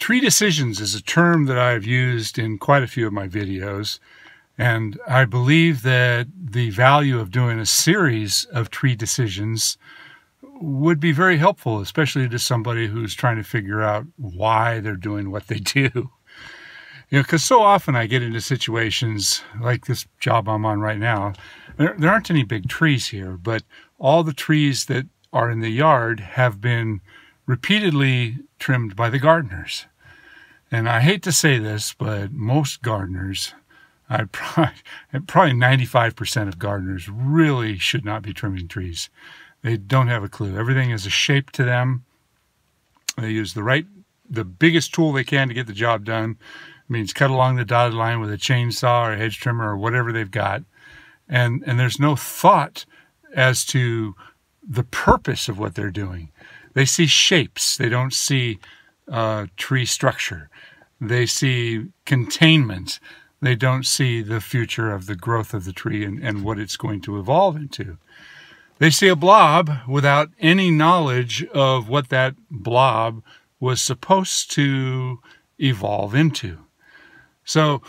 Tree decisions is a term that I've used in quite a few of my videos, and I believe that the value of doing a series of tree decisions would be very helpful, especially to somebody who's trying to figure out why they're doing what they do. Because so often I get into situations like this job I'm on right now. There aren't any big trees here, but all the trees that are in the yard have been repeatedly trimmed by the gardeners. And I hate to say this, but most gardeners, probably 95% of gardeners really should not be trimming trees. They don't have a clue. Everything is a shape to them. They use the biggest tool they can to get the job done. It means cut along the dotted line with a chainsaw or a hedge trimmer or whatever they've got. And there's no thought as to the purpose of what they're doing. They see shapes. They don't see tree structure. They see containment. They don't see the future of the growth of the tree and what it's going to evolve into. They see a blob without any knowledge of what that blob was supposed to evolve into. So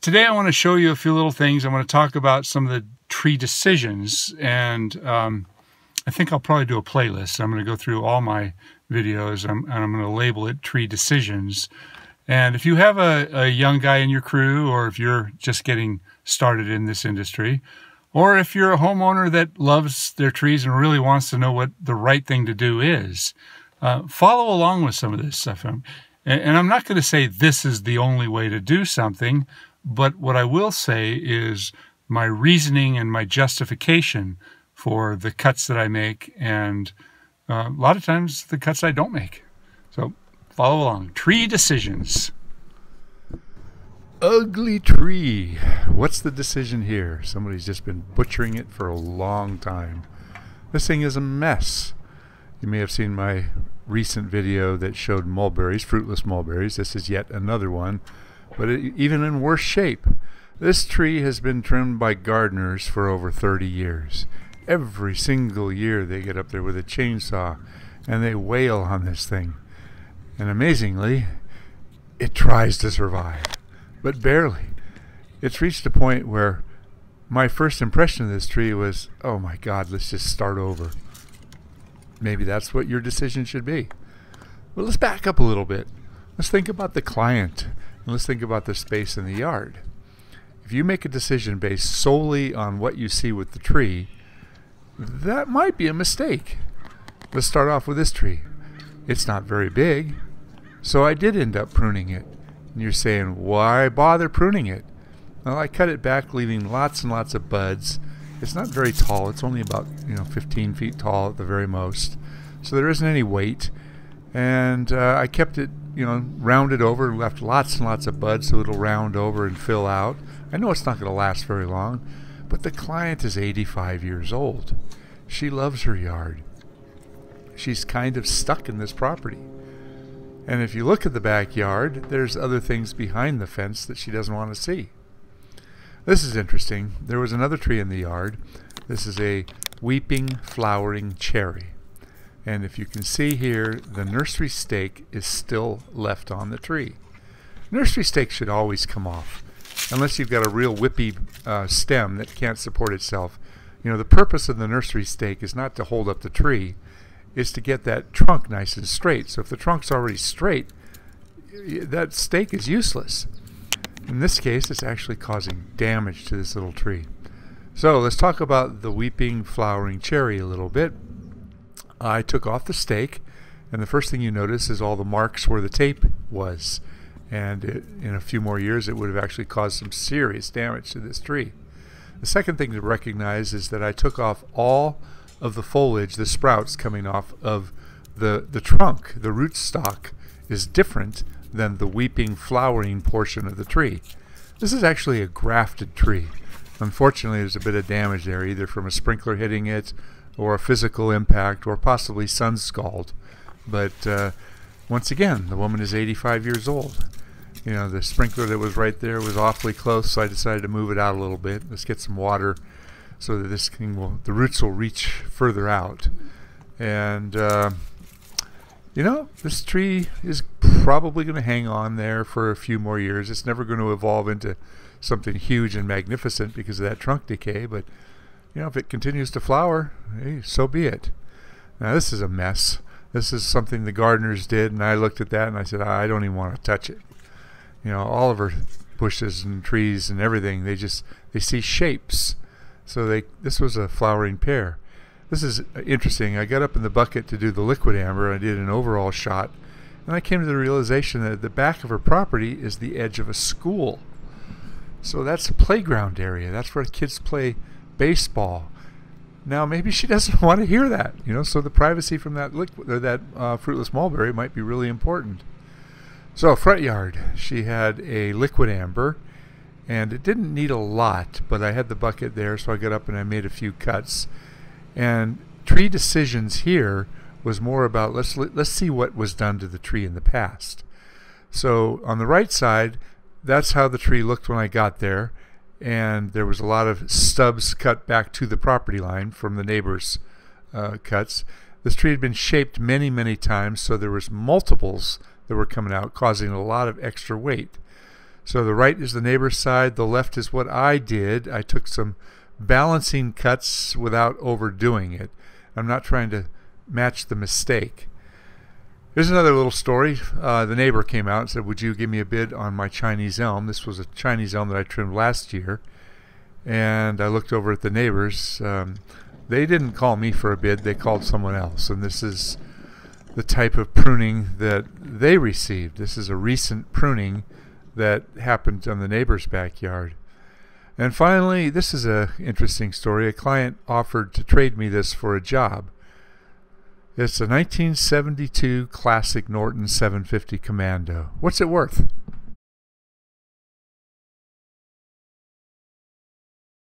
today I want to show you a few little things. I want to talk about some of the tree decisions, and I think I'll probably do a playlist. I'm going to go through all my videos, and I'm going to label it Tree Decisions. And if you have a young guy in your crew, or if you're just getting started in this industry, or if you're a homeowner that loves their trees and really wants to know what the right thing to do is, follow along with some of this stuff. And I'm not going to say this is the only way to do something, but what I will say is my reasoning and my justification for the cuts that I make, and a lot of times the cuts I don't make. So follow along. Tree decisions. Ugly tree. What's the decision here? Somebody's just been butchering it for a long time. This thing is a mess. You may have seen my recent video that showed mulberries, fruitless mulberries. This is yet another one, but even in worse shape. This tree has been trimmed by gardeners for over 30 years. Every single year they get up there with a chainsaw and they wail on this thing. And amazingly, it tries to survive, but barely. It's reached a point where my first impression of this tree was, oh my God, let's just start over. Maybe that's what your decision should be. But let's back up a little bit. Let's think about the client, and let's think about the space in the yard. If you make a decision based solely on what you see with the tree, that might be a mistake. Let's start off with this tree. It's not very big, so I did end up pruning it. And you're saying, why bother pruning it? Well, I cut it back, leaving lots and lots of buds. It's not very tall. It's only about 15 feet tall at the very most. So there isn't any weight. And I kept it, rounded over and left lots and lots of buds so it'll round over and fill out. I know it's not going to last very long, but the client is 85 years old. She loves her yard. She's kind of stuck in this property. And if you look at the backyard, there's other things behind the fence that she doesn't want to see. This is interesting. There was another tree in the yard. This is a weeping flowering cherry. And if you can see here, the nursery stake is still left on the tree. Nursery stake should always come off, unless you've got a real whippy stem that can't support itself. The purpose of the nursery stake is not to hold up the tree, is to get that trunk nice and straight. So if the trunk's already straight, that stake is useless. In this case, it's actually causing damage to this little tree. So let's talk about the weeping flowering cherry a little bit. I took off the stake, and the first thing you notice is all the marks where the tape was. And in a few more years, it would have actually caused some serious damage to this tree. The second thing to recognize is that I took off all of the foliage, the sprouts coming off of the trunk. The rootstock is different than the weeping flowering portion of the tree. This is actually a grafted tree. Unfortunately, there's a bit of damage there, either from a sprinkler hitting it, or a physical impact, or possibly sun scald. But once again, the woman is 85 years old. The sprinkler that was right there was awfully close, so I decided to move it out a little bit. Let's get some water so that this thing the roots will reach further out. And this tree is probably going to hang on there for a few more years. It's never going to evolve into something huge and magnificent because of that trunk decay, but if it continues to flower, hey, so be it. Now this is a mess. This is something the gardeners did, and I looked at that and I said, I don't even want to touch it. All of her bushes and trees and everything, they see shapes. So this was a flowering pear. This is interesting. I got up in the bucket to do the liquid amber. I did an overall shot, and I came to the realization that the back of her property is the edge of a school. So that's a playground area. That's where kids play baseball. Now maybe she doesn't want to hear that, so the privacy from that fruitless mulberry might be really important. So front yard, she had a liquid amber, and it didn't need a lot, but I had the bucket there, so I got up and I made a few cuts. And tree decisions here was more about let's see what was done to the tree in the past. So on the right side, that's how the tree looked when I got there, and there was a lot of stubs cut back to the property line from the neighbors' cuts. This tree had been shaped many, many times, so there was multiples that were coming out, causing a lot of extra weight. So the right is the neighbor's side, the left is what I did. I took some balancing cuts without overdoing it. I'm not trying to match the mistake. Here's another little story. The neighbor came out and said, would you give me a bid on my Chinese elm? This was a Chinese elm that I trimmed last year. And I looked over at the neighbors. They didn't call me for a bid, they called someone else. And this is the type of pruning that they received. This is a recent pruning that happened on the neighbor's backyard. And finally, this is an interesting story. A client offered to trade me this for a job. It's a 1972 classic Norton 750 Commando. What's it worth?